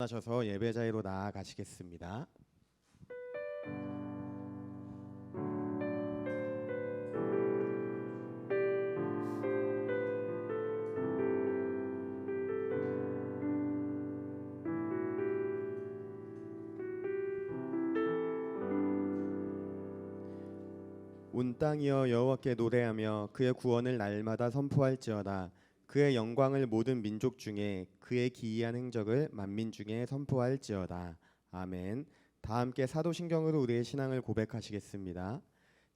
하셔서 예배 자리로 나아가시겠습니다. 온 땅이여 여호와께 노래하며 그의 구원을 날마다 선포할지어다. 그의 영광을 모든 민족 중에 그의 기이한 행적을 만민 중에 선포할지어다. 아멘. 다 함께 사도신경으로 우리의 신앙을 고백하시겠습니다.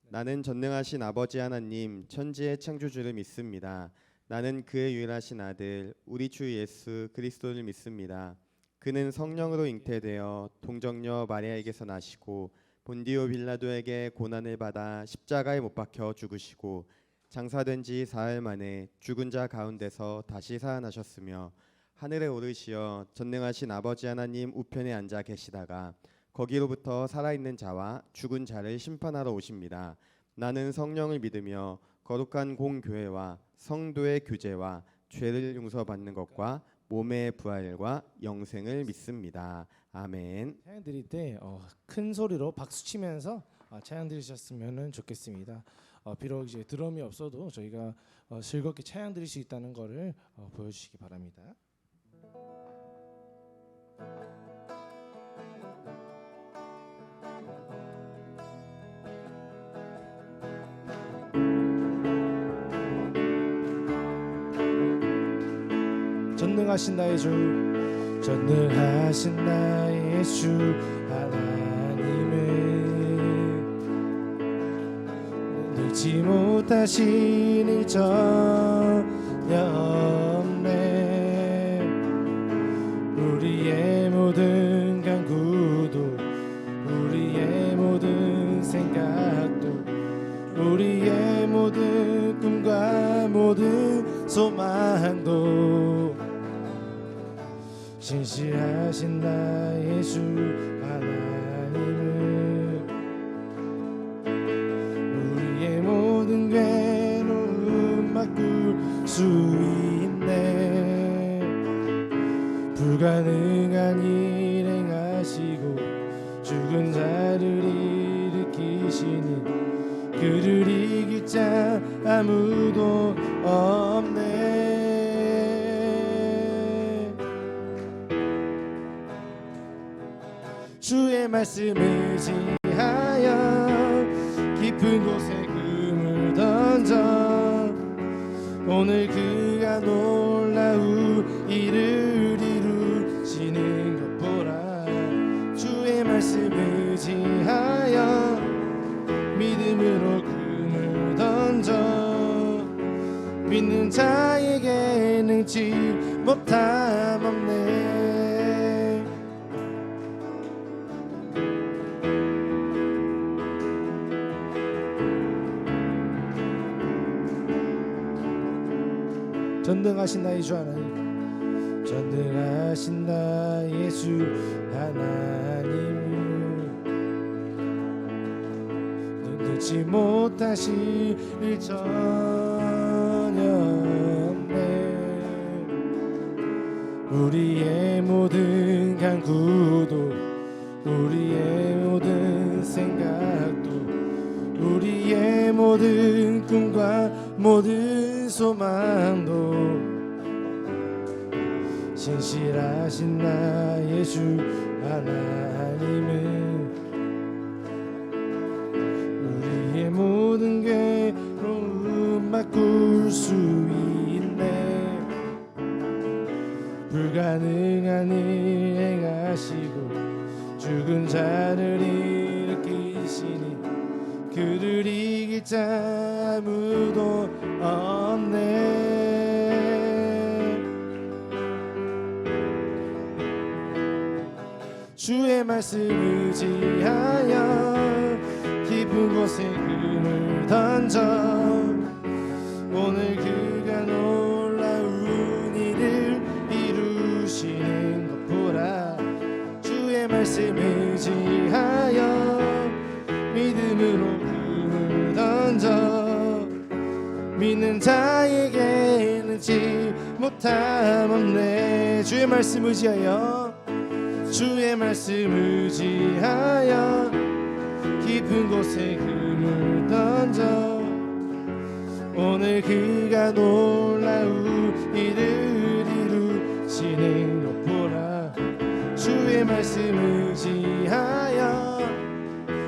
나는 전능하신 아버지 하나님 천지의 창조주를 믿습니다. 나는 그의 유일하신 아들 우리 주 예수 그리스도를 믿습니다. 그는 성령으로 잉태되어 동정녀 마리아에게서 나시고 본디오 빌라도에게 고난을 받아 십자가에 못 박혀 죽으시고 장사된 지 사흘 만에 죽은 자 가운데서 다시 살아나셨으며 하늘에 오르시어 전능하신 아버지 하나님 우편에 앉아 계시다가 거기로부터 살아있는 자와 죽은 자를 심판하러 오십니다. 나는 성령을 믿으며 거룩한 공교회와 성도의 교제와 죄를 용서받는 것과 몸의 부활과 영생을 믿습니다. 아멘. 찬양 드릴 때 큰 소리로 박수 치면서 찬양 드리셨으면 좋겠습니다. 비록 이제 드럼이 없어도 저희가 즐겁게 찬양 드릴 수 있다는 것을 보여주시기 바랍니다. 전능하신 나의 주, 전능하신 나의 주 하나님은 늘지 못하신 일 전혀 없네. 우리의 모든 간구도 우리의 모든 생각도 우리의 모든 꿈과 모든 소망도 신실하신 나의 주 하나님은 우리의 모든 괴로움 바꿀 수 있네. 불가능한 일 행하시고 죽은 자를 일으키시니 그를 이길 자 아무도 없네. 주의 말씀을 지하여 깊은 곳에 금을 던져 오늘 그가 놀라운 일을 이루시는 것 보라. 주의 말씀을 지하여 믿음으로 금을 던져 믿는 자에게 능치 못함 없네. 전능하신 나의 주 하나님, 전능하신 나의 주 하나님 눈치 못하실 일 전혀 없네. 우리의 모든 간구도 우리의 모든 생각도 우리의 모든 꿈과 모든 소망도 신실하신 나의 주 하나님은 우리의 모든 괴로움 바꿀 수 있네. 불가능한 일 행하시고 죽은 자를 일으키시니 그를 이길 자 아무도 없네. 주의 말씀을 지하여 깊은 곳에 금을 던져 오늘 그가 놀라운 일을 이루시는 것 보라. 주의 말씀을 지하여 믿음으로 금을 던져 믿는 자에게는 지 못함 없네. 주의 말씀 의지하여 주의 말씀 의지하여 깊은 곳에 그물 던져 오늘 그가 놀라운 일을 이루시는 것 보라. 주의 말씀 의지하여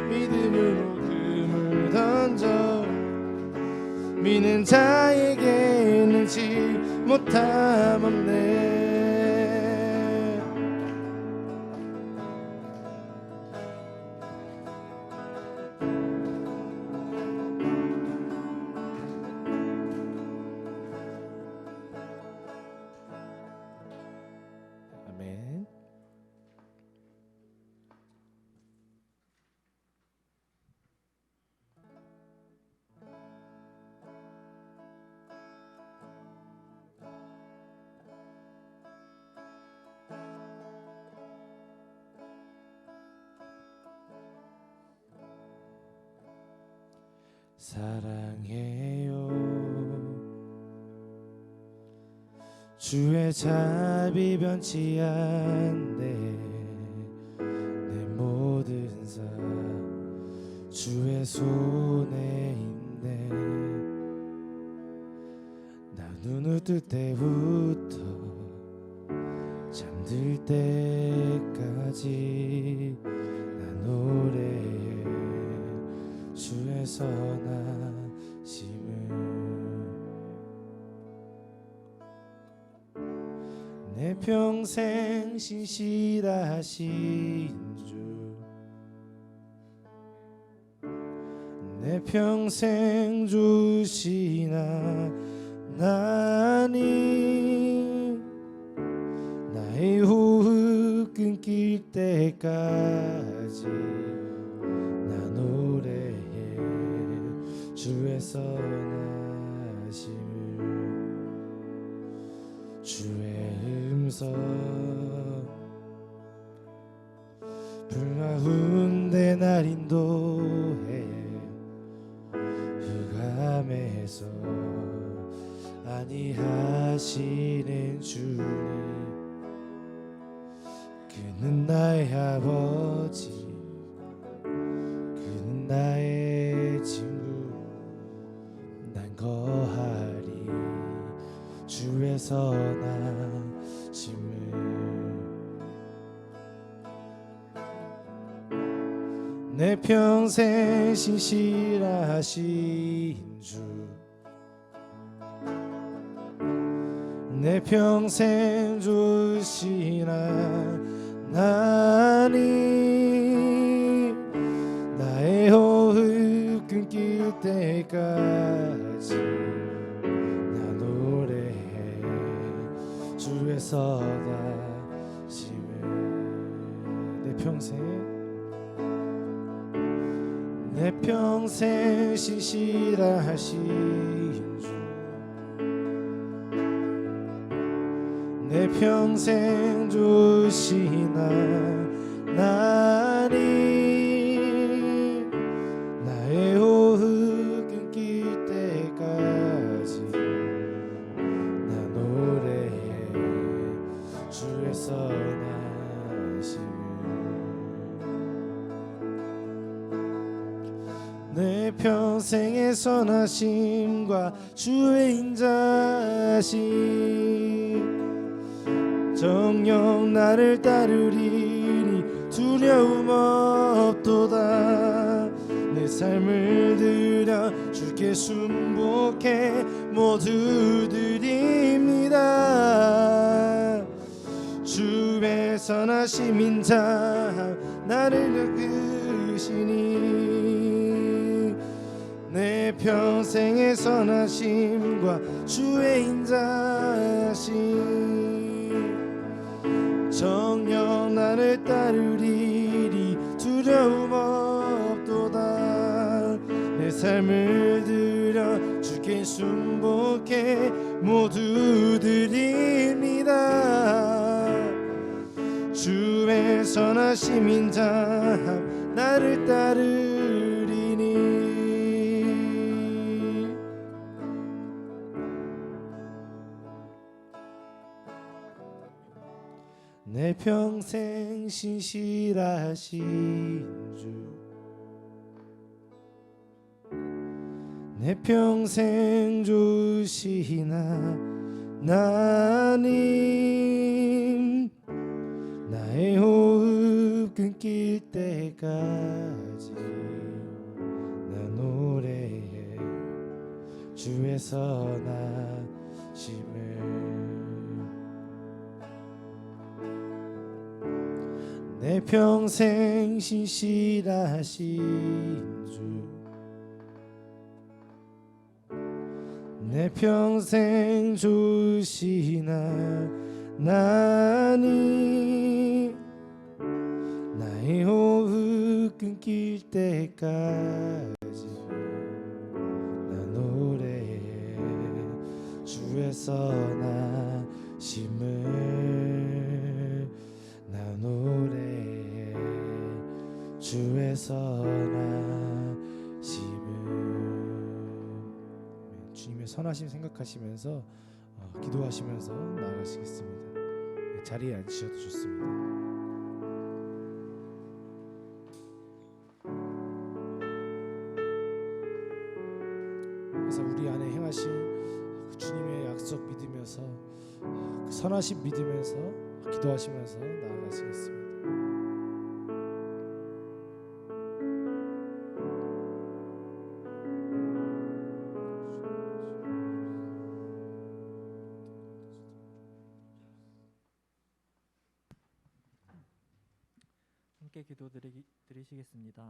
믿음으로 그물 던져 믿는 자에게는 지 못함 없네. 아멘. 사랑해요 주의 자비 변치 않네. 내 모든 사 주의 손에 있네. 나 눈을 뜰 때부터 잠들 때까지 나 노래해 주의 선하심을. 내 평생 신실하신 주 내 평생 주시나 나니 나의 호흡 끊길 때까지 나 노래해 주의 선하심을. 주의 음성 불가운데 날 인도해 흑암에서 안위하시는 주님. 그는 나의 아버지 그는 나의 친구 난 거하리 주의 선하심을. 내 평생 신실하신 주 내 평생 주시나 나니 나의 호흡 끊길 때까지 나 노래해 주의 선하심을. 내 평생 신실하신 주 내 평생 주시나 나니 나의 호흡 끊길 때까지 나 노래해 주의 선하심을. 내 평생의 선하심과 주의 인자심 정녕 나를 따르리니 두려움 없도다. 내 삶을 들여 주께 순복해 모두 드립니다. 주의 선하심 인자 나를 이끄시니 내 평생의 선하심과 주의 인자심 정녕 나를 따르리니 두려움 없도다. 내 삶을 들여 주께 순복해 모두 드립니다. 주의 선하심 인자함 나를 따르리니 내 내 평생 신실하신 주, 내 평생 주신 하나님, 나의 호흡 끊길 때까지 나 노래해 주의 선하심을. 내 평생 신실하신 주, 내 평생 주신 하나님, 나의 호흡 끊길 때까지 나 노래해 주의 선하심을. 나 노래해 주의 선하심을. 주님의 선하심 생각하시면서 기도하시면서 나아가시겠습니다. 자리에 앉으셔도 좋습니다. 그래서 우리 안에 행하신 주님의 약속 믿으면서, 그 선하심 믿으면서 기도하시면서 나아가시겠습니다. 함께 드리시겠습니다.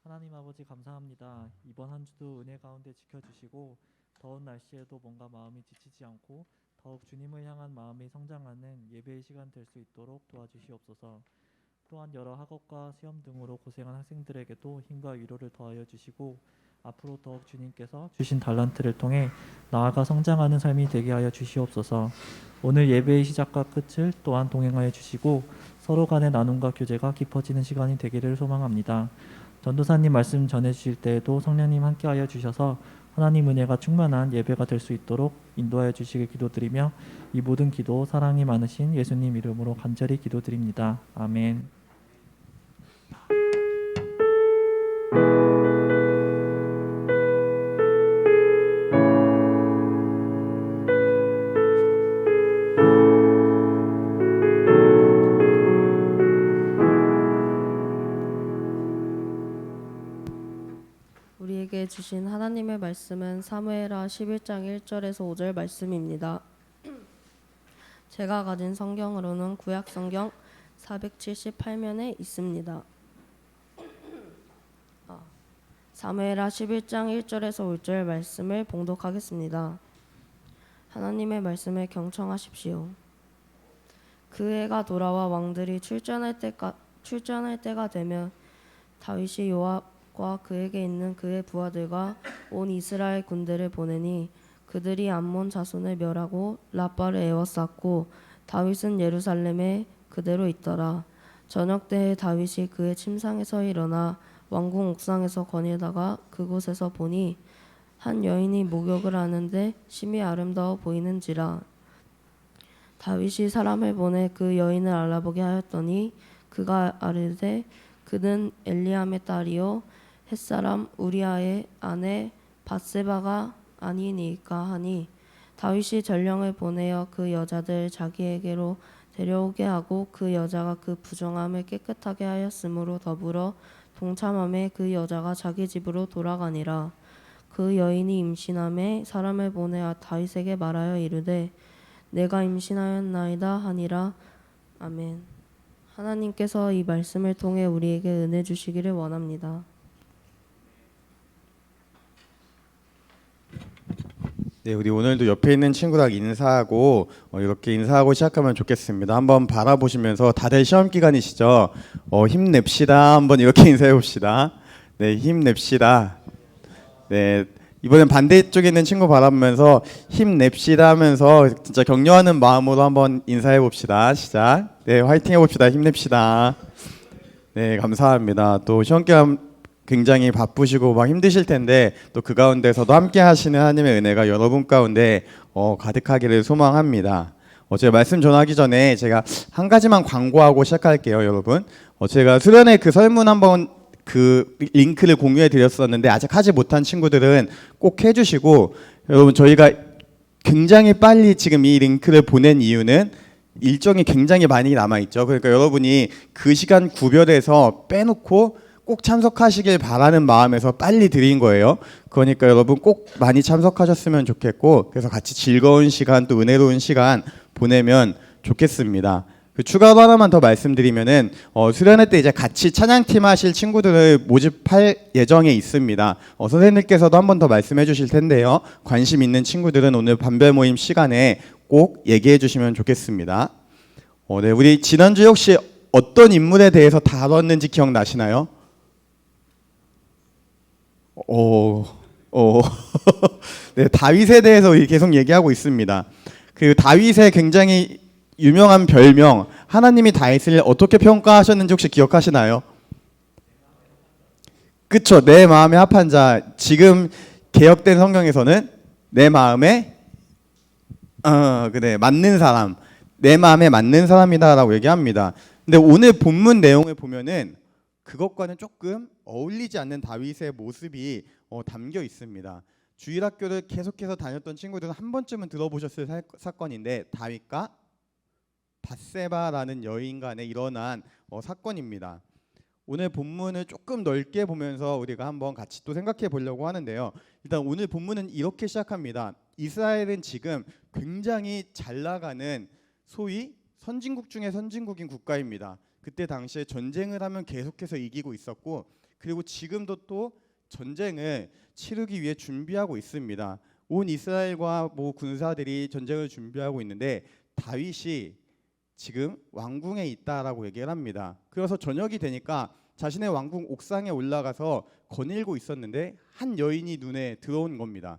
하나님 아버지 감사합니다. 이번 한 주도 은혜 가운데 지켜주시고 더운 날씨에도 뭔가 마음이 지치지 않고 더욱 주님을 향한 마음이 성장하는 예배의 시간 될 수 있도록 도와주시옵소서. 또한 여러 학업과 시험 등으로 고생한 학생들에게도 힘과 위로를 더하여 주시고 앞으로 더욱 주님께서 주신 달란트를 통해 나아가 성장하는 삶이 되게 하여 주시옵소서. 오늘 예배의 시작과 끝을 또한 동행하여 주시고 서로 간의 나눔과 교제가 깊어지는 시간이 되기를 소망합니다. 전도사님 말씀 전해주실 때에도 성령님 함께하여 주셔서 하나님 은혜가 충만한 예배가 될 수 있도록 인도하여 주시길 기도드리며 이 모든 기도 사랑이 많으신 예수님 이름으로 간절히 기도드립니다. 아멘. 우리에게 주신 하나님의 말씀은 사무엘하 11장 1절에서 5절 말씀입니다. 제가 가진 성경으로는 구약 성경 478면에 있습니다. 사무엘하 11장 1절에서 5절 말씀을 봉독하겠습니다. 하나님의 말씀을 경청하십시오. 그 해가 돌아와 왕들이 출전할 때가 되면 다윗이 요압과 그에게 있는 그의 부하들과 온 이스라엘 군대를 보내니 그들이 암몬 자손을 멸하고 라빠를 에워쌌고 다윗은 예루살렘에 그대로 있더라. 저녁 때에 다윗이 그의 침상에서 일어나 왕궁 옥상에서 거닐다가 그곳에서 보니 한 여인이 목욕을 하는데 심히 아름다워 보이는지라. 다윗이 사람을 보내 그 여인을 알아보게 하였더니 그가 아뢰되 그는 엘리암의 딸이요 햇사람 우리아의 아내 밧세바가 아니니까 하니 다윗이 전령을 보내어 그 여자들 자기에게로 데려오게 하고 그 여자가 그 부정함을 깨끗하게 하였으므로 더불어 동참함에 그 여자가 자기 집으로 돌아가니라. 그 여인이 임신함에 사람을 보내어 다윗에게 말하여 이르되 내가 임신하였나이다 하니라. 아멘. 하나님께서 이 말씀을 통해 우리에게 은혜 주시기를 원합니다. 네, 우리 오늘도 옆에 있는 친구랑 인사하고 이렇게 인사하고 시작하면 좋겠습니다. 한번 바라보시면서 다들 시험 기간이시죠? 힘냅시다. 한번 이렇게 인사해 봅시다. 네, 힘냅시다. 네, 이번엔 반대쪽에 있는 친구 바라보면서 힘냅시다 하면서 진짜 격려하는 마음으로 한번 인사해 봅시다. 시작. 네, 화이팅 해봅시다. 힘냅시다. 네, 감사합니다. 또 시험 기간 굉장히 바쁘시고 막 힘드실 텐데 또 그 가운데서도 함께 하시는 하나님의 은혜가 여러분 가운데 가득하기를 소망합니다. 제가 말씀 전하기 전에 제가 한 가지만 광고하고 시작할게요, 여러분. 제가 수련회 그 설문 한번 그 링크를 공유해 드렸었는데 아직 하지 못한 친구들은 꼭 해주시고, 여러분 저희가 굉장히 빨리 지금 이 링크를 보낸 이유는 일정이 굉장히 많이 남아있죠. 그러니까 여러분이 그 시간 구별해서 빼놓고 꼭 참석하시길 바라는 마음에서 빨리 드린 거예요. 그러니까 여러분 꼭 많이 참석하셨으면 좋겠고, 그래서 같이 즐거운 시간 또 은혜로운 시간 보내면 좋겠습니다. 추가로 하나만 더 말씀드리면은 수련회 때 이제 같이 찬양팀 하실 친구들을 모집할 예정에 있습니다. 선생님께서도 한 번 더 말씀해 주실 텐데요. 관심 있는 친구들은 오늘 반별 모임 시간에 꼭 얘기해 주시면 좋겠습니다. 네, 우리 지난주에 혹시 어떤 인물에 대해서 다뤘는지 기억나시나요? 네, 다윗에 대해서 계속 얘기하고 있습니다. 그 다윗의 굉장히 유명한 별명, 하나님이 다윗을 어떻게 평가하셨는지 혹시 기억하시나요? 그쵸, 내 마음에 합한 자. 지금 개역된 성경에서는 내 마음에 그래, 맞는 사람, 내 마음에 맞는 사람이다라고 얘기합니다. 근데 오늘 본문 내용을 보면은 그것과는 조금 어울리지 않는 다윗의 모습이 담겨 있습니다. 주일학교를 계속해서 다녔던 친구들은 한 번쯤은 들어보셨을 사건인데, 다윗과 밧세바라는 여인 간에 일어난 사건입니다. 오늘 본문을 조금 넓게 보면서 우리가 한번 같이 또 생각해 보려고 하는데요. 일단 오늘 본문은 이렇게 시작합니다. 이스라엘은 지금 굉장히 잘 나가는 소위 선진국 중에 선진국인 국가입니다. 그때 당시에 전쟁을 하면 계속해서 이기고 있었고, 그리고 지금도 또 전쟁을 치르기 위해 준비하고 있습니다. 온 이스라엘과 군사들이 전쟁을 준비하고 있는데 다윗이 지금 왕궁에 있다라고 얘기를 합니다. 그래서 저녁이 되니까 자신의 왕궁 옥상에 올라가서 거닐고 있었는데 한 여인이 눈에 들어온 겁니다.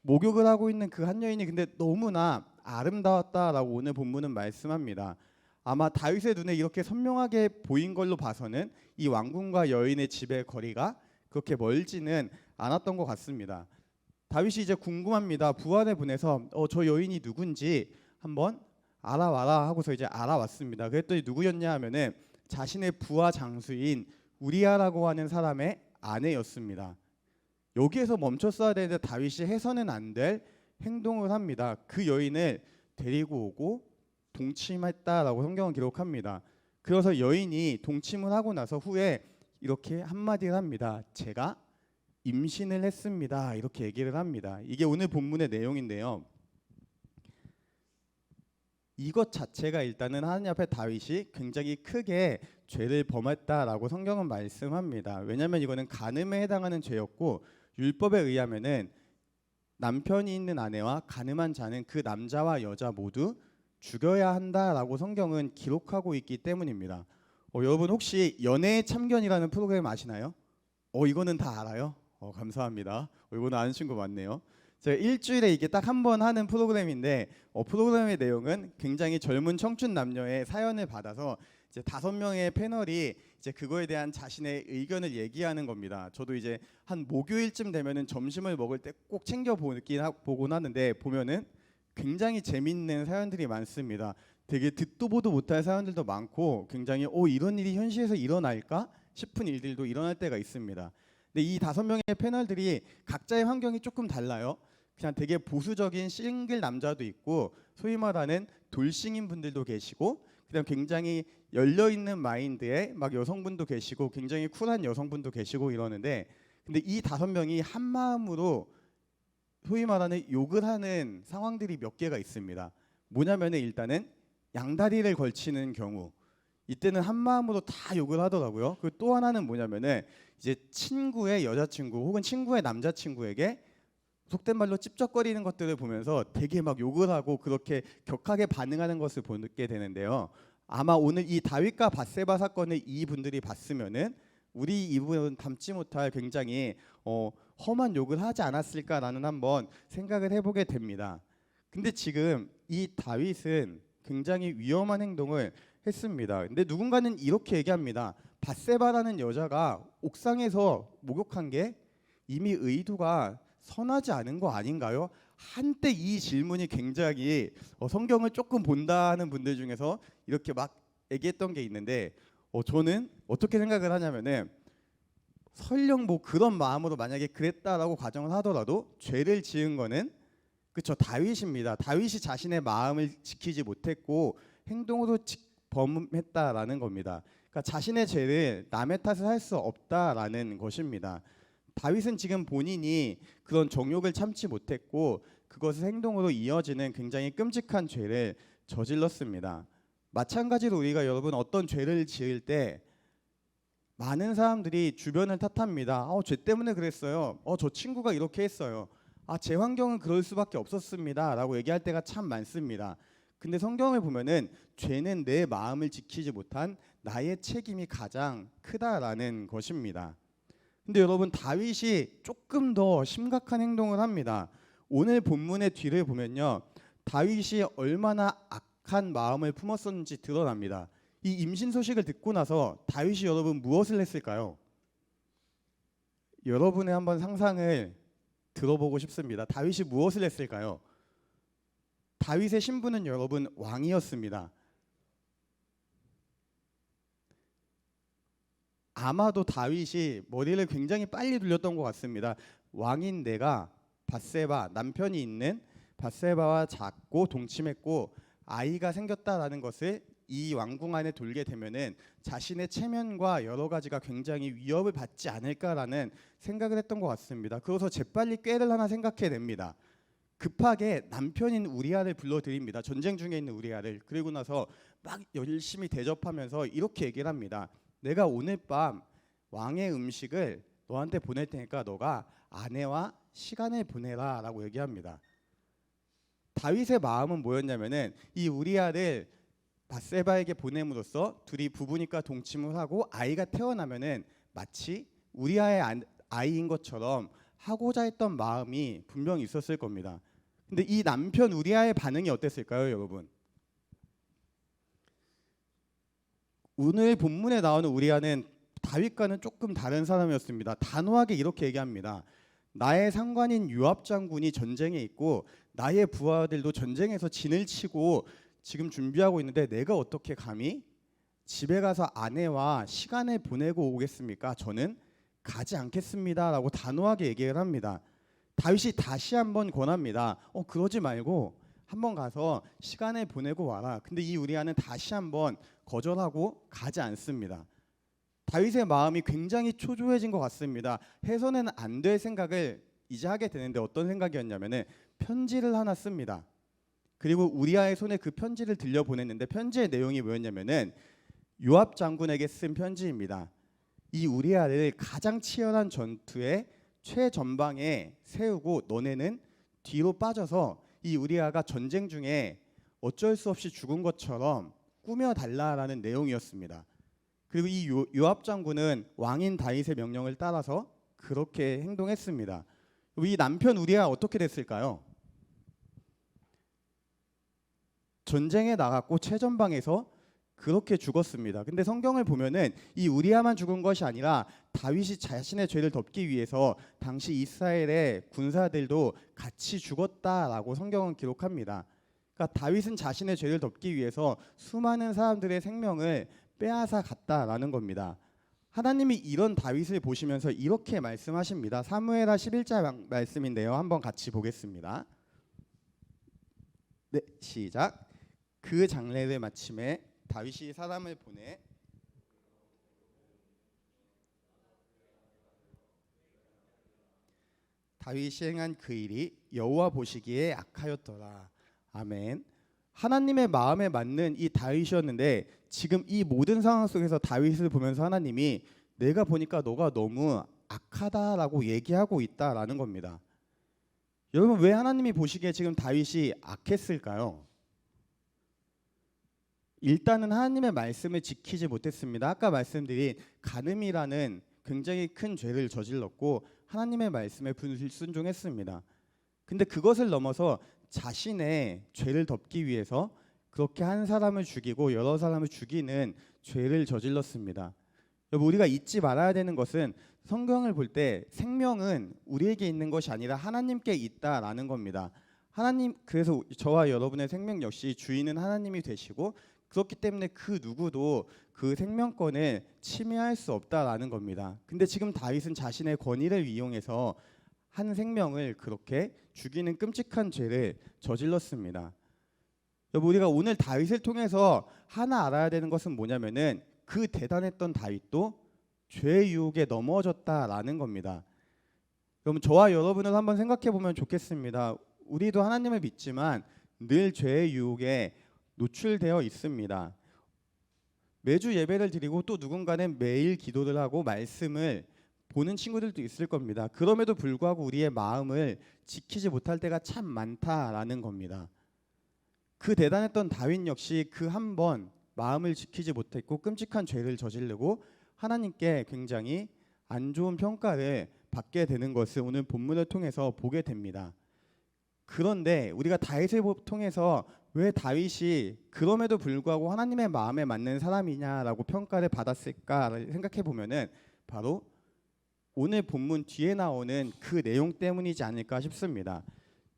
목욕을 하고 있는 그 한 여인이 근데 너무나 아름다웠다라고 오늘 본문은 말씀합니다. 아마 다윗의 눈에 이렇게 선명하게 보인 걸로 봐서는 이 왕궁과 여인의 집의 거리가 그렇게 멀지는 않았던 것 같습니다. 다윗이 이제 궁금합니다. 부하를 보내서 저 여인이 누군지 한번 알아와라 하고서 이제 알아왔습니다. 그랬더니 누구였냐 하면은 자신의 부하 장수인 우리아라고 하는 사람의 아내였습니다. 여기에서 멈췄어야 되는데 다윗이 해서는 안 될 행동을 합니다. 그 여인을 데리고 오고 동침했다라고 성경은 기록합니다. 그래서 여인이 동침을 하고 나서 후에 이렇게 한마디를 합니다. 제가 임신을 했습니다. 이렇게 얘기를 합니다. 이게 오늘 본문의 내용인데요. 이것 자체가 일단은 하나님 앞에 다윗이 굉장히 크게 죄를 범했다라고 성경은 말씀합니다. 왜냐하면 이거는 간음에 해당하는 죄였고, 율법에 의하면은 남편이 있는 아내와 간음한 자는 그 남자와 여자 모두 죽여야 한다라고 성경은 기록하고 있기 때문입니다. 여러분 혹시 연애의 참견이라는 프로그램 아시나요? 이거는 다 알아요? 감사합니다. 이거는 아는 친구 많네요. 제가 일주일에 이게 딱 한 번 하는 프로그램인데 프로그램의 내용은 굉장히 젊은 청춘 남녀의 사연을 받아서 이제 5명의 패널이 이제 그거에 대한 자신의 의견을 얘기하는 겁니다. 저도 이제 한 목요일쯤 되면은 점심을 먹을 때 꼭 챙겨 보곤 하는데 보면은 굉장히 재밌는 사연들이 많습니다. 되게 듣도 보도 못할 사연들도 많고 굉장히 이런 일이 현실에서 일어날까 싶은 일들도 일어날 때가 있습니다. 근데 이 5명의 패널들이 각자의 환경이 조금 달라요. 그냥 되게 보수적인 싱글 남자도 있고, 소위 말하는 돌싱인 분들도 계시고, 그다음 굉장히 열려 있는 마인드의 막 여성분도 계시고, 굉장히 쿨한 여성분도 계시고 이러는데, 근데 이 5명이 한 마음으로 소위 말하는 욕을 하는 상황들이 몇 개가 있습니다. 뭐냐면은 일단은 양다리를 걸치는 경우, 이때는 한 마음으로 다 욕을 하더라고요. 그리고 또 하나는 뭐냐면은 이제 친구의 여자친구 혹은 친구의 남자친구에게 속된 말로 찝쩍거리는 것들을 보면서 되게 막 욕을 하고 그렇게 격하게 반응하는 것을 보게 되는데요. 아마 오늘 이 다윗과 밧세바 사건을 이분들이 봤으면은 우리 이분은 담지 못할 굉장히 험한 욕을 하지 않았을까라는 한번 생각을 해보게 됩니다. 근데 지금 이 다윗은 굉장히 위험한 행동을 했습니다. 근데 누군가는 이렇게 얘기합니다. 밧세바라는 여자가 옥상에서 목욕한 게 이미 의도가 선하지 않은 거 아닌가요? 한때 이 질문이 굉장히 성경을 조금 본다는 분들 중에서 이렇게 막 얘기했던 게 있는데 저는 어떻게 생각을 하냐면은 설령 뭐 그런 마음으로 만약에 그랬다라고 가정을 하더라도 죄를 지은 거는 그쵸 다윗입니다. 다윗이 자신의 마음을 지키지 못했고 행동으로 범했다라는 겁니다. 그러니까 자신의 죄를 남의 탓을 할 수 없다라는 것입니다. 다윗은 지금 본인이 그런 정욕을 참지 못했고 그것을 행동으로 이어지는 굉장히 끔찍한 죄를 저질렀습니다. 마찬가지로 우리가 여러분 어떤 죄를 지을 때 많은 사람들이 주변을 탓합니다. 죄 때문에 그랬어요. 저 친구가 이렇게 했어요. 제 환경은 그럴 수밖에 없었습니다. 라고 얘기할 때가 참 많습니다. 근데 성경을 보면은 죄는 내 마음을 지키지 못한 나의 책임이 가장 크다라는 것입니다. 근데 여러분 다윗이 조금 더 심각한 행동을 합니다. 오늘 본문의 뒤를 보면요. 다윗이 얼마나 악한 마음을 품었었는지 드러납니다. 이 임신 소식을 듣고 나서 다윗이 여러분 무엇을 했을까요? 여러분의 한번 상상을 들어보고 싶습니다. 다윗이 무엇을 했을까요? 다윗의 신분은 여러분 왕이었습니다. 아마도 다윗이 머리를 굉장히 빨리 돌렸던 것 같습니다. 왕인 내가 밧세바 남편이 있는 밧세바와 잤고 동침했고 아이가 생겼다라는 것을 이 왕궁 안에 돌게 되면은 자신의 체면과 여러 가지가 굉장히 위협을 받지 않을까라는 생각을 했던 것 같습니다. 그래서 재빨리 꾀를 하나 생각해냅니다. 급하게 남편인 우리아를 불러들입니다. 전쟁 중에 있는 우리아를. 그리고 나서 막 열심히 대접하면서 이렇게 얘기를 합니다. 내가 오늘 밤 왕의 음식을 너한테 보낼 테니까 너가 아내와 시간을 보내라 라고 얘기합니다. 다윗의 마음은 뭐였냐면은 이 우리아를 밧세바에게 보냄으로써 둘이 부부니까 동침을 하고 아이가 태어나면은 마치 우리아의 아이인 것처럼 하고자 했던 마음이 분명히 있었을 겁니다. 근데 이 남편 우리아의 반응이 어땠을까요, 여러분? 오늘 본문에 나오는 우리아는 다윗과는 조금 다른 사람이었습니다. 단호하게 이렇게 얘기합니다. 나의 상관인 요압 장군이 전쟁에 있고 나의 부하들도 전쟁에서 진을 치고 지금 준비하고 있는데 내가 어떻게 감히 집에 가서 아내와 시간을 보내고 오겠습니까? 저는 가지 않겠습니다라고 단호하게 얘기를 합니다. 다윗이 다시 한번 권합니다. 그러지 말고 한번 가서 시간을 보내고 와라. 근데 이 우리아는 다시 한번 거절하고 가지 않습니다. 다윗의 마음이 굉장히 초조해진 것 같습니다. 해서는 안 될 생각을 이제 하게 되는데 어떤 생각이었냐면은 편지를 하나 씁니다. 그리고 우리아의 손에 그 편지를 들려보냈는데 편지의 내용이 뭐였냐면은 요압 장군에게 쓴 편지입니다. 이 우리아를 가장 치열한 전투의 최전방에 세우고 너네는 뒤로 빠져서 이 우리아가 전쟁 중에 어쩔 수 없이 죽은 것처럼 꾸며달라라는 내용이었습니다. 그리고 이 요압 장군은 왕인 다윗의 명령을 따라서 그렇게 행동했습니다. 이 남편 우리아가 어떻게 됐을까요? 전쟁에 나갔고 최전방에서 그렇게 죽었습니다. 근데 성경을 보면은 이 우리아만 죽은 것이 아니라 다윗이 자신의 죄를 덮기 위해서 당시 이스라엘의 군사들도 같이 죽었다라고 성경은 기록합니다. 그러니까 다윗은 자신의 죄를 덮기 위해서 수많은 사람들의 생명을 빼앗아 갔다라는 겁니다. 하나님이 이런 다윗을 보시면서 이렇게 말씀하십니다. 사무엘하 11장 말씀인데요. 한번 같이 보겠습니다. 네, 시작. 그 장례를 마침에 다윗이 사람을 보내 다윗이 행한 그 일이 여호와 보시기에 악하였더라. 아멘. 하나님의 마음에 맞는 이 다윗이었는데 지금 이 모든 상황 속에서 다윗을 보면서 하나님이 내가 보니까 너가 너무 악하다라고 얘기하고 있다라는 겁니다. 여러분 왜 하나님이 보시기에 지금 다윗이 악했을까요? 일단은 하나님의 말씀을 지키지 못했습니다. 아까 말씀드린 간음이라는 굉장히 큰 죄를 저질렀고 하나님의 말씀에 불순종했습니다. 근데 그것을 넘어서 자신의 죄를 덮기 위해서 그렇게 한 사람을 죽이고 여러 사람을 죽이는 죄를 저질렀습니다. 여러분 우리가 잊지 말아야 되는 것은 성경을 볼 때 생명은 우리에게 있는 것이 아니라 하나님께 있다라는 겁니다. 하나님, 그래서 저와 여러분의 생명 역시 주인은 하나님이 되시고, 그렇기 때문에 그 누구도 그 생명권을 침해할 수 없다라는 겁니다. 근데 지금 다윗은 자신의 권위를 이용해서 한 생명을 그렇게 죽이는 끔찍한 죄를 저질렀습니다. 여러분, 우리가 오늘 다윗을 통해서 하나 알아야 되는 것은 뭐냐면은 그 대단했던 다윗도 죄의 유혹에 넘어졌다라는 겁니다. 그럼 저와 여러분은 한번 생각해 보면 좋겠습니다. 우리도 하나님을 믿지만 늘 죄의 유혹에 노출되어 있습니다. 매주 예배를 드리고 또 누군가는 매일 기도를 하고 말씀을 보는 친구들도 있을 겁니다. 그럼에도 불구하고 우리의 마음을 지키지 못할 때가 참 많다라는 겁니다. 그 대단했던 다윗 역시 그 한 번 마음을 지키지 못했고 끔찍한 죄를 저지르고 하나님께 굉장히 안 좋은 평가를 받게 되는 것을 오늘 본문을 통해서 보게 됩니다. 그런데 우리가 다윗을 통해서 왜 다윗이 그럼에도 불구하고 하나님의 마음에 맞는 사람이냐라고 평가를 받았을까를 생각해 보면은 바로 오늘 본문 뒤에 나오는 그 내용 때문이지 않을까 싶습니다.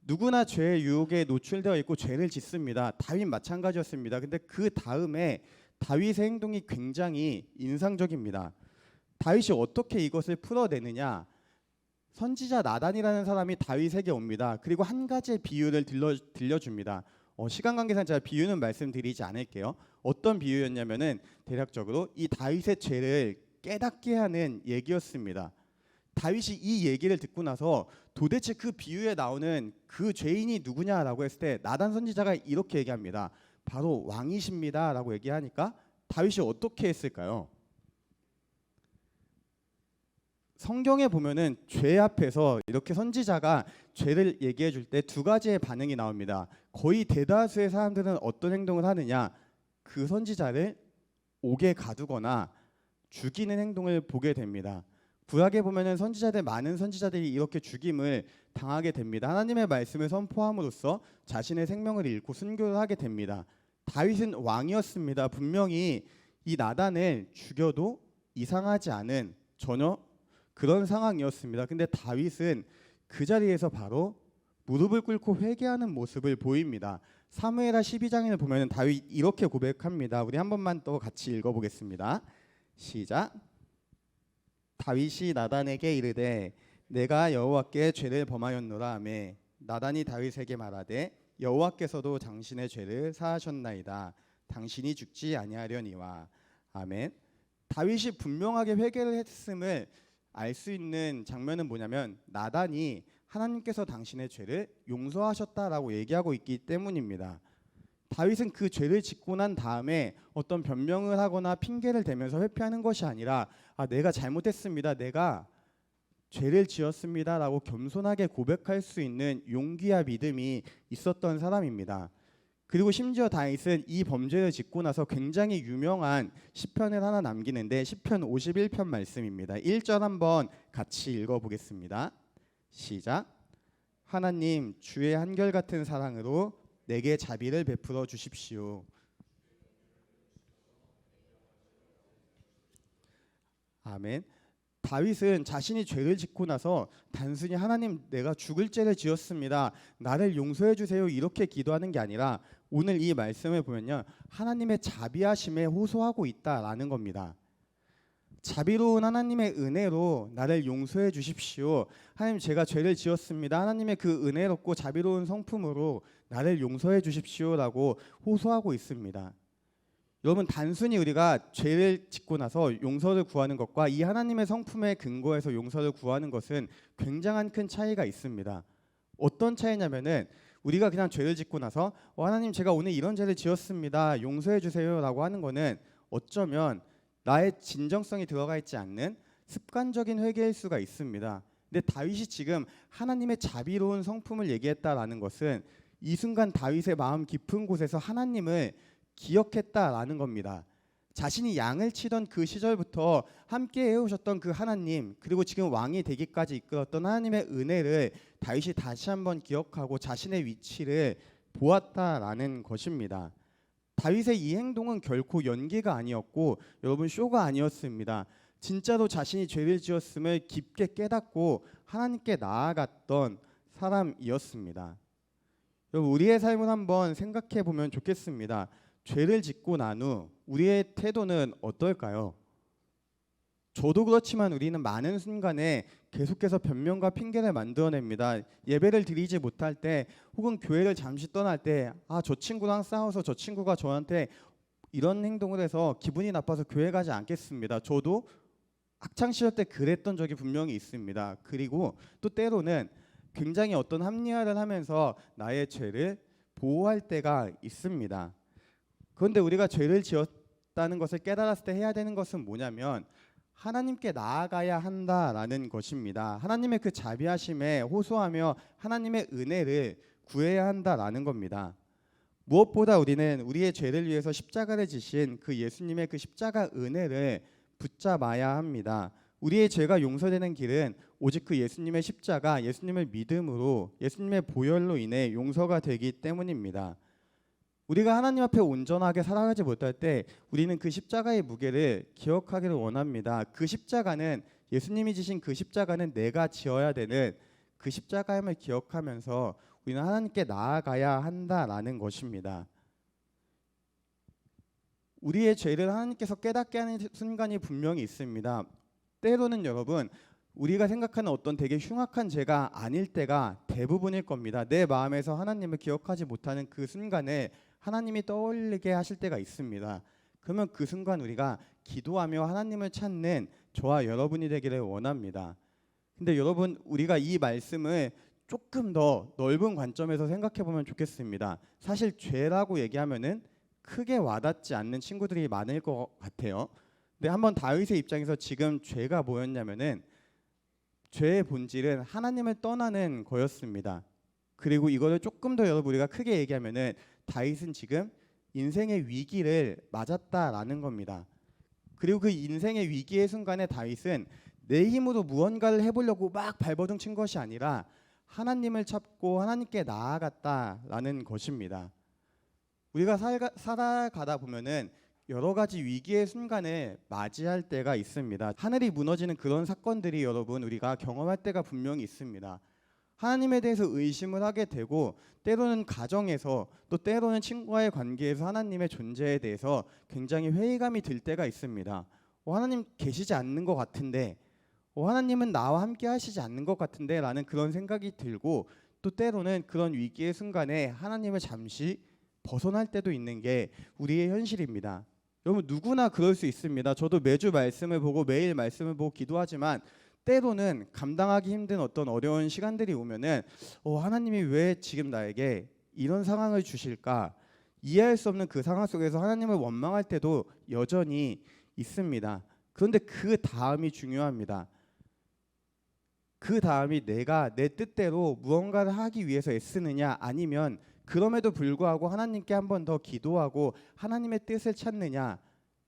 누구나 죄의 유혹에 노출되어 있고 죄를 짓습니다. 다윗 마찬가지였습니다. 근데 그 다음에 다윗의 행동이 굉장히 인상적입니다. 다윗이 어떻게 이것을 풀어내느냐? 선지자 나단이라는 사람이 다윗에게 옵니다. 그리고 한 가지의 비유를 들려줍니다. 시간 관계상 제가 비유는 말씀드리지 않을게요. 어떤 비유였냐면은 대략적으로 이 다윗의 죄를 깨닫게 하는 얘기였습니다. 다윗이 이 얘기를 듣고 나서 도대체 그 비유에 나오는 그 죄인이 누구냐라고 했을 때 나단 선지자가 이렇게 얘기합니다. 바로 왕이십니다라고 얘기하니까 다윗이 어떻게 했을까요? 성경에 보면은 죄 앞에서 이렇게 선지자가 죄를 얘기해 줄 때 두 가지의 반응이 나옵니다. 거의 대다수의 사람들은 어떤 행동을 하느냐? 그 선지자를 옥에 가두거나 죽이는 행동을 보게 됩니다. 구약에 보면은 많은 선지자들이 이렇게 죽임을 당하게 됩니다. 하나님의 말씀을 선포함으로써 자신의 생명을 잃고 순교를 하게 됩니다. 다윗은 왕이었습니다. 분명히 이 나단을 죽여도 이상하지 않은 전혀 그런 상황이었습니다. 근데 다윗은 그 자리에서 바로 무릎을 꿇고 회개하는 모습을 보입니다. 사무엘하 12장을 보면 다윗 이렇게 고백합니다. 우리 한 번만 또 같이 읽어보겠습니다. 시작. 다윗이 나단에게 이르되 내가 여호와께 죄를 범하였노라 하며 나단이 다윗에게 말하되 여호와께서도 당신의 죄를 사하셨나이다. 당신이 죽지 아니하려니와. 아멘. 다윗이 분명하게 회개를 했음을 알 수 있는 장면은 뭐냐면 나단이 하나님께서 당신의 죄를 용서하셨다라고 얘기하고 있기 때문입니다. 다윗은 그 죄를 짓고 난 다음에 어떤 변명을 하거나 핑계를 대면서 회피하는 것이 아니라 내가 잘못했습니다. 내가 죄를 지었습니다라고 겸손하게 고백할 수 있는 용기와 믿음이 있었던 사람입니다. 그리고 심지어 다윗은 이 범죄를 짓고 나서 굉장히 유명한 시편을 하나 남기는데 시편 51편 말씀입니다. 1절 한번 같이 읽어보겠습니다. 시작. 하나님 주의 한결같은 사랑으로 내게 자비를 베풀어 주십시오. 아멘. 다윗은 자신이 죄를 짓고 나서 단순히 하나님 내가 죽을 죄를 지었습니다. 나를 용서해 주세요. 이렇게 기도하는 게 아니라 오늘 이 말씀을 보면요. 하나님의 자비하심에 호소하고 있다라는 겁니다. 자비로운 하나님의 은혜로 나를 용서해 주십시오. 하나님 제가 죄를 지었습니다. 하나님의 그 은혜롭고 자비로운 성품으로 나를 용서해 주십시오라고 호소하고 있습니다. 여러분 단순히 우리가 죄를 짓고 나서 용서를 구하는 것과 이 하나님의 성품에 근거해서 용서를 구하는 것은 굉장한 큰 차이가 있습니다. 어떤 차이냐면은 우리가 그냥 죄를 짓고 나서 하나님 제가 오늘 이런 죄를 지었습니다. 용서해 주세요라고 하는 거는 어쩌면 나의 진정성이 들어가 있지 않는 습관적인 회개일 수가 있습니다. 근데 다윗이 지금 하나님의 자비로운 성품을 얘기했다라는 것은 이 순간 다윗의 마음 깊은 곳에서 하나님을 기억했다라는 겁니다. 자신이 양을 치던 그 시절부터 함께 해오셨던 그 하나님, 그리고 지금 왕이 되기까지 이끌었던 하나님의 은혜를 다윗이 다시 한번 기억하고 자신의 위치를 보았다라는 것입니다. 다윗의 이 행동은 결코 연기가 아니었고 여러분 쇼가 아니었습니다. 진짜로 자신이 죄를 지었음을 깊게 깨닫고 하나님께 나아갔던 사람이었습니다. 여러분 우리의 삶을 한번 생각해 보면 좋겠습니다. 죄를 짓고 난 후 우리의 태도는 어떨까요? 저도 그렇지만 우리는 많은 순간에 계속해서 변명과 핑계를 만들어냅니다. 예배를 드리지 못할 때 혹은 교회를 잠시 떠날 때 저 친구랑 싸워서 저 친구가 저한테 이런 행동을 해서 기분이 나빠서 교회 가지 않겠습니다. 저도 학창시절 때 그랬던 적이 분명히 있습니다. 그리고 또 때로는 굉장히 어떤 합리화를 하면서 나의 죄를 보호할 때가 있습니다. 그런데 우리가 죄를 지었다는 것을 깨달았을 때 해야 되는 것은 뭐냐면 하나님께 나아가야 한다라는 것입니다. 하나님의 그 자비하심에 호소하며 하나님의 은혜를 구해야 한다라는 겁니다. 무엇보다 우리는 우리의 죄를 위해서 십자가를 지신 그 예수님의 그 십자가 은혜를 붙잡아야 합니다. 우리의 죄가 용서되는 길은 오직 그 예수님의 십자가, 예수님을 믿음으로, 예수님의 보혈로 인해 용서가 되기 때문입니다. 우리가 하나님 앞에 온전하게 살아가지 못할 때 우리는 그 십자가의 무게를 기억하기를 원합니다. 그 십자가는, 예수님이 지신 그 십자가는 내가 지어야 되는 그 십자가임을 기억하면서 우리는 하나님께 나아가야 한다라는 것입니다. 우리의 죄를 하나님께서 깨닫게 하는 순간이 분명히 있습니다. 때로는 여러분 우리가 생각하는 어떤 되게 흉악한 죄가 아닐 때가 대부분일 겁니다. 내 마음에서 하나님을 기억하지 못하는 그 순간에 하나님이 떠올리게 하실 때가 있습니다. 그러면 그 순간 우리가 기도하며 하나님을 찾는 저와 여러분이 되기를 원합니다. 근데 여러분 우리가 이 말씀을 조금 더 넓은 관점에서 생각해 보면 좋겠습니다. 사실 죄라고 얘기하면은 크게 와닿지 않는 친구들이 많을 것 같아요. 근데 한번 다윗의 입장에서 지금 죄가 뭐였냐면은 죄의 본질은 하나님을 떠나는 거였습니다. 그리고 이거를 조금 더 여러분 우리가 크게 얘기하면은 다윗은 지금 인생의 위기를 맞았다라는 겁니다. 그리고 그 인생의 위기의 순간에 다윗은 내 힘으로 무언가를 해보려고 막 발버둥 친 것이 아니라 하나님을 찾고 하나님께 나아갔다라는 것입니다. 우리가 살아가다 보면은 여러 가지 위기의 순간에 맞이할 때가 있습니다. 하늘이 무너지는 그런 사건들이 여러분 우리가 경험할 때가 분명히 있습니다. 하나님에 대해서 의심을 하게 되고 때로는 가정에서 또 때로는 친구와의 관계에서 하나님의 존재에 대해서 굉장히 회의감이 들 때가 있습니다. 하나님 계시지 않는 것 같은데 하나님은 나와 함께 하시지 않는 것 같은데 라는 그런 생각이 들고 또 때로는 그런 위기의 순간에 하나님을 잠시 벗어날 때도 있는 게 우리의 현실입니다. 여러분 누구나 그럴 수 있습니다. 저도 매주 말씀을 보고 매일 말씀을 보고 기도하지만 때로는 감당하기 힘든 어떤 어려운 시간들이 오면은 하나님이 왜 지금 나에게 이런 상황을 주실까? 이해할 수 없는 그 상황 속에서 하나님을 원망할 때도 여전히 있습니다. 그런데 그 다음이 중요합니다. 그 다음이 내가 내 뜻대로 무언가를 하기 위해서 애쓰느냐 아니면 그럼에도 불구하고 하나님께 한 번 더 기도하고 하나님의 뜻을 찾느냐,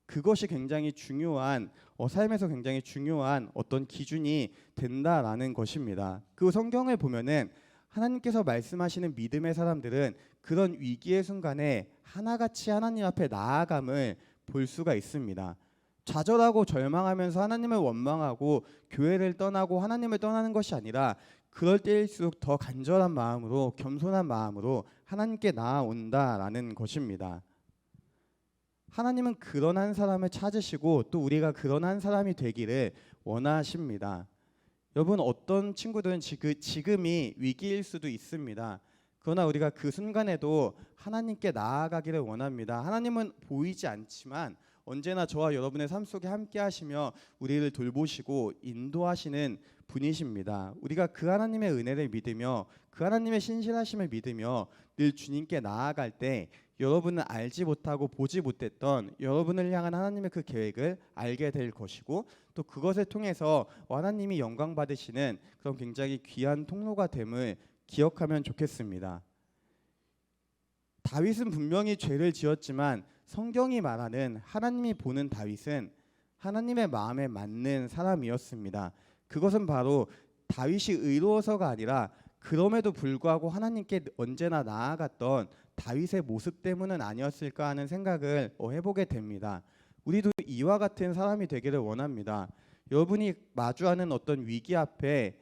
그것이 굉장히 중요한 삶에서 굉장히 중요한 어떤 기준이 된다라는 것입니다. 그 성경을 보면은 하나님께서 말씀하시는 믿음의 사람들은 그런 위기의 순간에 하나같이 하나님 앞에 나아감을 볼 수가 있습니다. 좌절하고 절망하면서 하나님을 원망하고 교회를 떠나고 하나님을 떠나는 것이 아니라 그럴 때일수록 더 간절한 마음으로 겸손한 마음으로 하나님께 나아온다라는 것입니다. 하나님은 그런 한 사람을 찾으시고 또 우리가 그런 한 사람이 되기를 원하십니다. 여러분 어떤 친구들은 지금이 위기일 수도 있습니다. 그러나 우리가 그 순간에도 하나님께 나아가기를 원합니다. 하나님은 보이지 않지만 언제나 저와 여러분의 삶 속에 함께 하시며 우리를 돌보시고 인도하시는 분이십니다. 우리가 그 하나님의 은혜를 믿으며 그 하나님의 신실하심을 믿으며 늘 주님께 나아갈 때 여러분은 알지 못하고 보지 못했던 여러분을 향한 하나님의 그 계획을 알게 될 것이고 또 그것을 통해서 하나님이 영광 받으시는 그런 굉장히 귀한 통로가 됨을 기억하면 좋겠습니다. 다윗은 분명히 죄를 지었지만 성경이 말하는 하나님이 보는 다윗은 하나님의 마음에 맞는 사람이었습니다. 그것은 바로 다윗이 의로워서가 아니라 그럼에도 불구하고 하나님께 언제나 나아갔던 다윗의 모습 때문은 아니었을까 하는 생각을 해보게 됩니다. 우리도 이와 같은 사람이 되기를 원합니다. 여러분이 마주하는 어떤 위기 앞에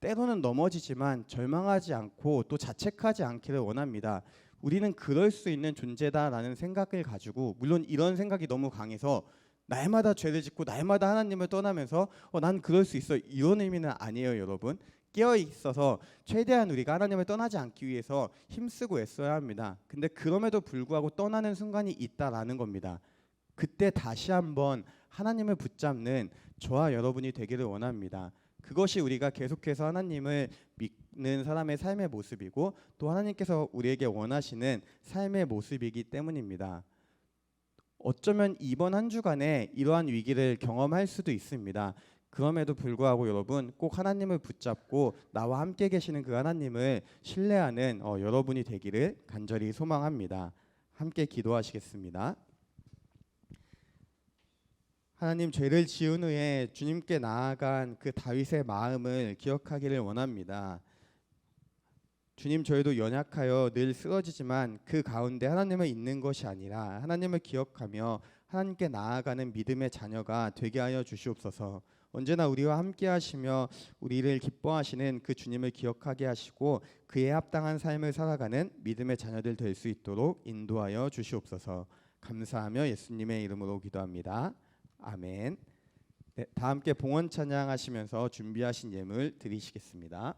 때로는 넘어지지만 절망하지 않고 또 자책하지 않기를 원합니다. 우리는 그럴 수 있는 존재다라는 생각을 가지고, 물론 이런 생각이 너무 강해서 날마다 죄를 짓고 날마다 하나님을 떠나면서 난 그럴 수 있어, 이런 의미는 아니에요. 여러분, 깨어 있어서 최대한 우리가 하나님을 떠나지 않기 위해서 힘쓰고 애써야 합니다. 근데 그럼에도 불구하고 떠나는 순간이 있다라는 겁니다. 그때 다시 한번 하나님을 붙잡는 저와 여러분이 되기를 원합니다. 그것이 우리가 계속해서 하나님을 믿는 사람의 삶의 모습이고, 또 하나님께서 우리에게 원하시는 삶의 모습이기 때문입니다. 어쩌면 이번 한 주간에 이러한 위기를 경험할 수도 있습니다. 그럼에도 불구하고 여러분, 꼭 하나님을 붙잡고 나와 함께 계시는 그 하나님을 신뢰하는 여러분이 되기를 간절히 소망합니다. 함께 기도하시겠습니다. 하나님, 죄를 지은 후에 주님께 나아간 그 다윗의 마음을 기억하기를 원합니다. 주님, 저희도 연약하여 늘 쓰러지지만 그 가운데 하나님을 잊는 것이 아니라 하나님을 기억하며 하나님께 나아가는 믿음의 자녀가 되게 하여 주시옵소서. 언제나 우리와 함께 하시며 우리를 기뻐하시는 그 주님을 기억하게 하시고 그에 합당한 삶을 살아가는 믿음의 자녀들 될 수 있도록 인도하여 주시옵소서. 감사하며 예수님의 이름으로 기도합니다. 아멘. 네, 다 함께 봉헌 찬양하시면서 준비하신 예물 드리시겠습니다.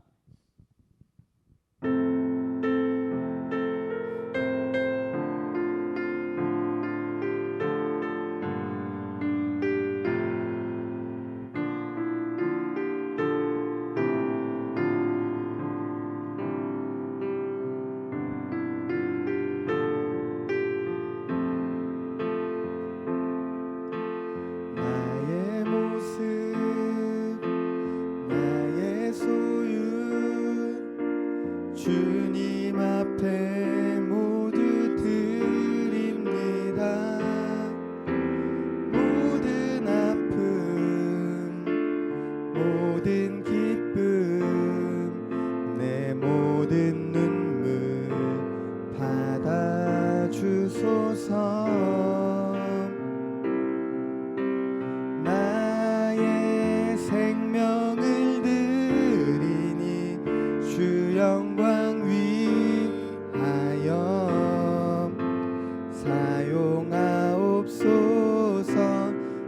나의 모습, 나의 소유, 주님 앞에 모두 드립니다. 모든 아픔, 모든 기쁨, 내 모든 눈물 받아주소서. 나의 생명을 드리니 주 영광 위하여 사용하옵소서.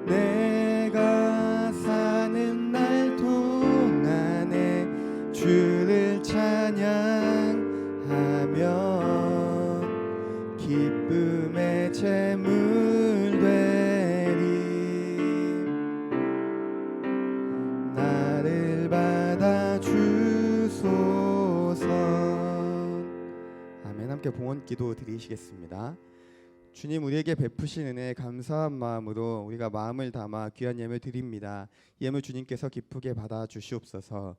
내가 사는 날 동안에 주를 찬양하며 기쁨의 제물 되리. 나를 받아주소서. 아멘. 함께 봉헌 기도 드리시겠습니다. 주님, 우리에게 베푸신 은혜에 감사한 마음으로 우리가 마음을 담아 귀한 예물 드립니다. 예물 주님께서 기쁘게 받아 주시옵소서.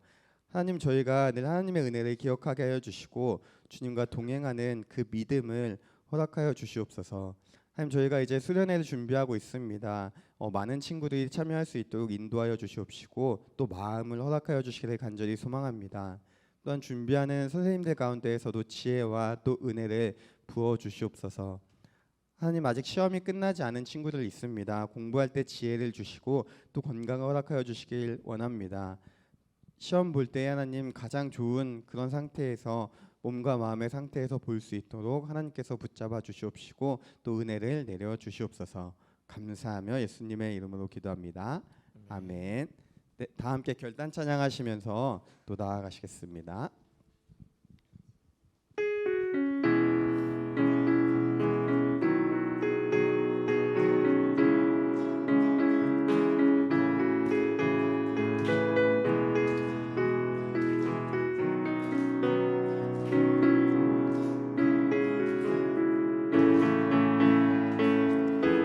하나님, 저희가 늘 하나님의 은혜를 기억하게 하여 주시고 주님과 동행하는 그 믿음을 허락하여 주시옵소서. 하나님, 저희가 이제 수련회를 준비하고 있습니다. 많은 친구들이 참여할 수 있도록 인도하여 주시옵시고 또 마음을 허락하여 주시기를 간절히 소망합니다. 또한 준비하는 선생님들 가운데에서도 지혜와 또 은혜를 부어 주시옵소서. 하나님, 아직 시험이 끝나지 않은 친구들 있습니다. 공부할 때 지혜를 주시고 또 건강을 허락하여 주시길 원합니다. 시험 볼 때 하나님 가장 좋은 그런 상태에서, 몸과 마음의 상태에서 볼 수 있도록 하나님께서 붙잡아 주시옵시고 또 은혜를 내려 주시옵소서. 감사하며 예수님의 이름으로 기도합니다. 아멘. 네, 다 함께 결단 찬양하시면서 또 나아가시겠습니다.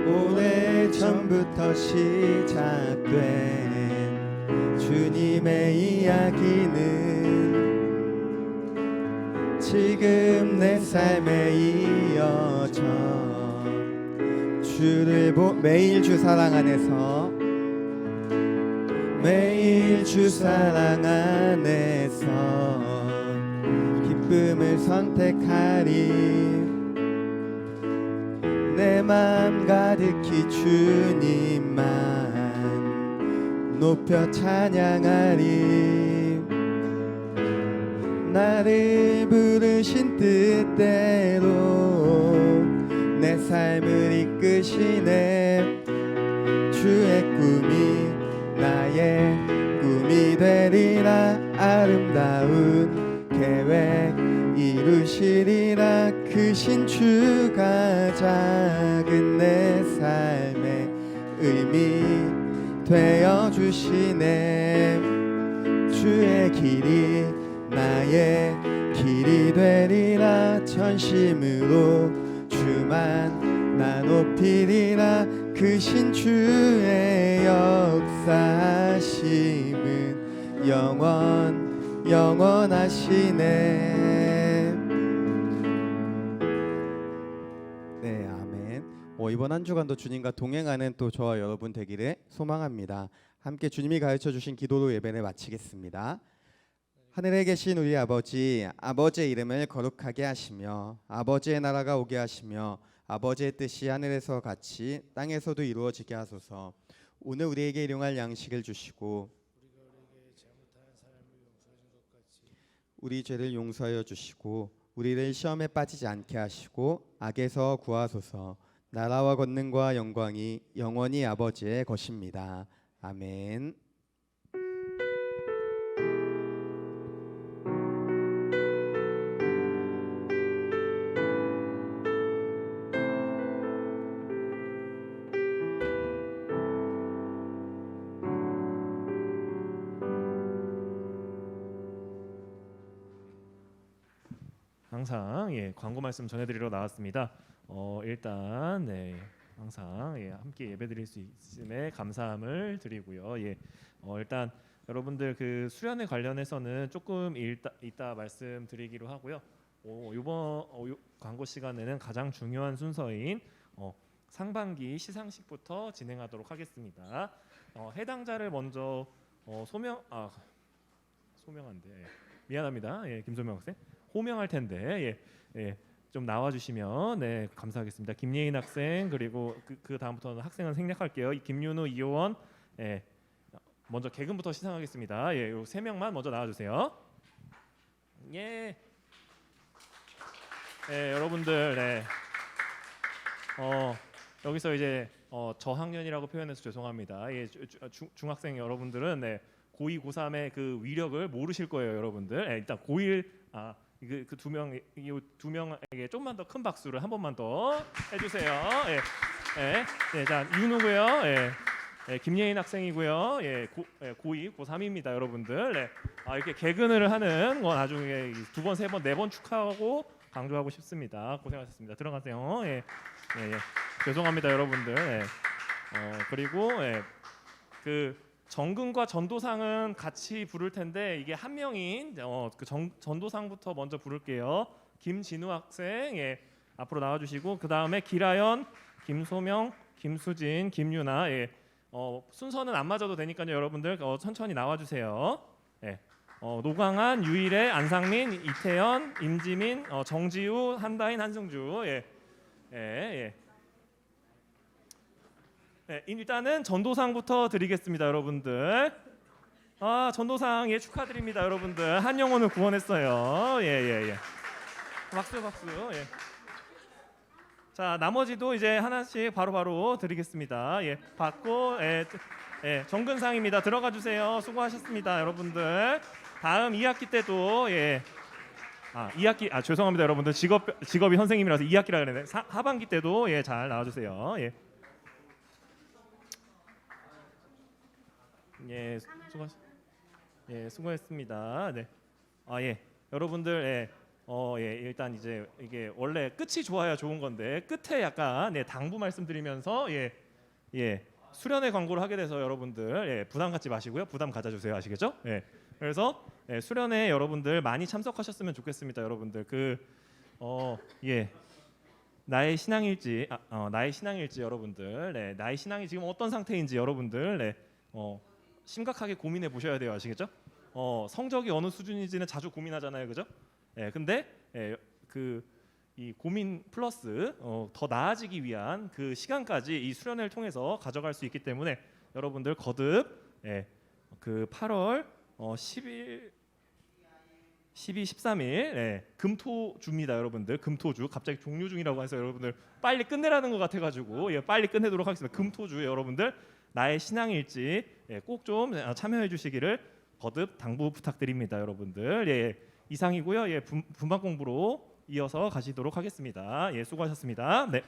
오래전부터 시작된 주님의 이야기는 지금 내 삶에 이어져 매일 주 사랑 안에서, 매일 주 사랑 안에서 기쁨을 선택하리. 내 맘 가득히 주님만 높여 찬양하리. 나를 부르신 뜻대로 내 삶을 이끄시네. 주의 꿈이 나의 꿈이 되리라. 아름다운 계획 이루시리라. 크신 주가 작은 내 삶의 의미 되어 주시네. 주의 길이 나의 길이 되리라. 전심으로 주만 나 높이리라. 크신 주의 역사하심은 영원하시네. 네, 아멘. 이번 한 주간도 주님과 동행하는 또 저와 여러분 되기를 소망합니다. 함께 주님이 가르쳐 주신 기도로 예배를 마치겠습니다. 하늘에 계신 우리 아버지, 아버지의 이름을 거룩하게 하시며 아버지의 나라가 오게 하시며 아버지의 뜻이 하늘에서 같이 땅에서도 이루어지게 하소서. 오늘 우리에게 일용할 양식을 주시고 우리 죄를 용서하여 주시고 우리를 시험에 빠지지 않게 하시고 악에서 구하소서. 나라와 권능과 영광이 영원히 아버지의 것입니다. 아멘. 항상 광고 말씀 전해드리러 나왔습니다. 일단 항상 함께 예배드릴 수 있음에 감사함을 드리고요. 일단 여러분들 그 수련회 관련해서는 조금 이따 말씀드리기로 하고요. 이번 광고 시간에는 가장 중요한 순서인 상반기 시상식부터 진행하도록 하겠습니다. 해당자를 먼저 소명한데 미안합니다. 김소명 학생 호명할 텐데 좀 나와주시면 감사하겠습니다. 김예인 학생 그리고 그 다음부터는 학생은 생략할게요. 김윤우, 이효원 먼저 개근부터 시상하겠습니다. 요 세 명만 먼저 나와주세요. 여러분들 여기서 이제 저학년이라고 표현해서 죄송합니다. 중학생 여러분들은 고2, 고3의 그 위력을 모르실 거예요, 여러분들. 일단 고1 그 두 명에게 좀만 더 큰 박수를 한 번만 더 해주세요. 자 윤우고요. 김예인 학생이고요. 고2, 고3입니다, 여러분들. 이렇게 개근을 하는 건 나중에 2번, 3번, 4번 축하하고 강조하고 싶습니다. 고생하셨습니다. 들어가세요. 죄송합니다, 여러분들. 그리고 그 정근과 전도상은 같이 부를 텐데 이게 한 명인 그 전도상부터 먼저 부를게요. 김진우 학생 앞으로 나와주시고 그 다음에 기라연, 김소명, 김수진, 김유나 순서는 안 맞아도 되니까요, 여러분들 천천히 나와주세요. 노광한, 유일의, 안상민, 이태연, 임지민, 정지우, 한다인, 한승주. 일단은 전도상부터 드리겠습니다, 여러분들. 전도상 축하드립니다, 여러분들. 한 영혼을 구원했어요. 박수. 자, 나머지도 이제 하나씩 바로바로 드리겠습니다. 받고 정근상입니다. 들어가 주세요. 수고하셨습니다, 여러분들. 다음 2학기 때도 2학기 죄송합니다, 여러분들. 직업이 선생님이라서 2학기라 그랬네. 하반기 때도 잘 나와 주세요. 수고했습니다. 여러분들 일단 이제 이게 원래 끝이 좋아야 좋은 건데 끝에 약간 당부 말씀드리면서 수련회 광고를 하게 돼서 여러분들 부담 갖지 마시고요. 부담 가져주세요. 아시겠죠? 그래서 수련회 여러분들 많이 참석하셨으면 좋겠습니다. 여러분들 나의 신앙일지 여러분들 나의 신앙이 지금 어떤 상태인지 여러분들 심각하게 고민해 보셔야 돼요. 아시겠죠? 성적이 어느 수준인지는 자주 고민하잖아요, 그죠? 근데 이 고민 플러스 더 나아지기 위한 그 시간까지 이 수련회를 통해서 가져갈 수 있기 때문에 여러분들 거듭 그 8월 10일 12, 13일 금토주입니다, 여러분들. 금토주 갑자기 종료중이라고 해서 여러분들 빨리 끝내라는 것 같아가지고 빨리 끝내도록 하겠습니다. 금토주 여러분들 나의 신앙일지 꼭 좀 참여해 주시기를 거듭 당부 부탁드립니다, 여러분들. 이상이고요. 분반 공부로 이어서 가시도록 하겠습니다. 수고하셨습니다. 네.